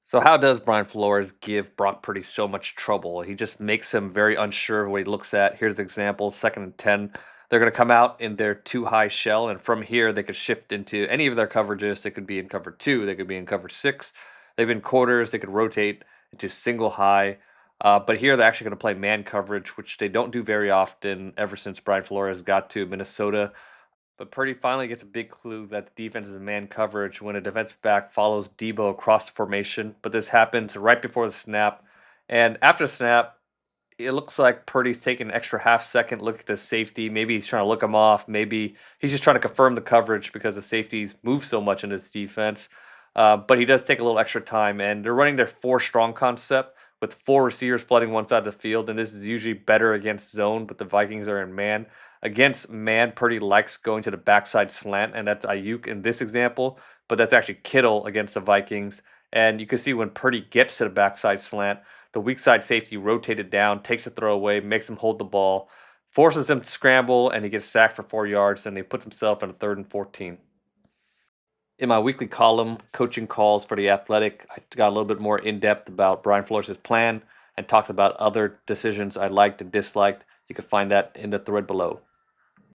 So how does Brian Flores give Brock Purdy so much trouble? He just makes him very unsure of what he looks at. Here's an example, 2nd and 10. They're going to come out in their too high shell, and from here they could shift into any of their coverages. They could be in cover 2, they could be in cover 6. They've been quarters, they could rotate into single high. But here they're actually going to play man coverage, which they don't do very often ever since Brian Flores got to Minnesota. But Purdy finally gets a big clue that the defense is in man coverage when a defensive back follows Debo across the formation. But this happens right before the snap. And after the snap, it looks like Purdy's taking an extra half second look at the safety. Maybe he's trying to look him off. Maybe he's just trying to confirm the coverage because the safeties move so much in this defense. But he does take a little extra time. And they're running their 4 strong concept with 4 receivers flooding one side of the field. And this is usually better against zone, but the Vikings are in man. Against man, Purdy likes going to the backside slant, and that's Ayuk in this example, but that's actually Kittle against the Vikings. And you can see when Purdy gets to the backside slant, the weak side safety rotated down, takes a throw away, makes him hold the ball, forces him to scramble, and he gets sacked for 4 yards, and he puts himself in a 3rd and 14. In my weekly column, Coaching Calls for the Athletic, I got a little bit more in depth about Brian Flores' plan and talked about other decisions I liked and disliked. You can find that in the thread below.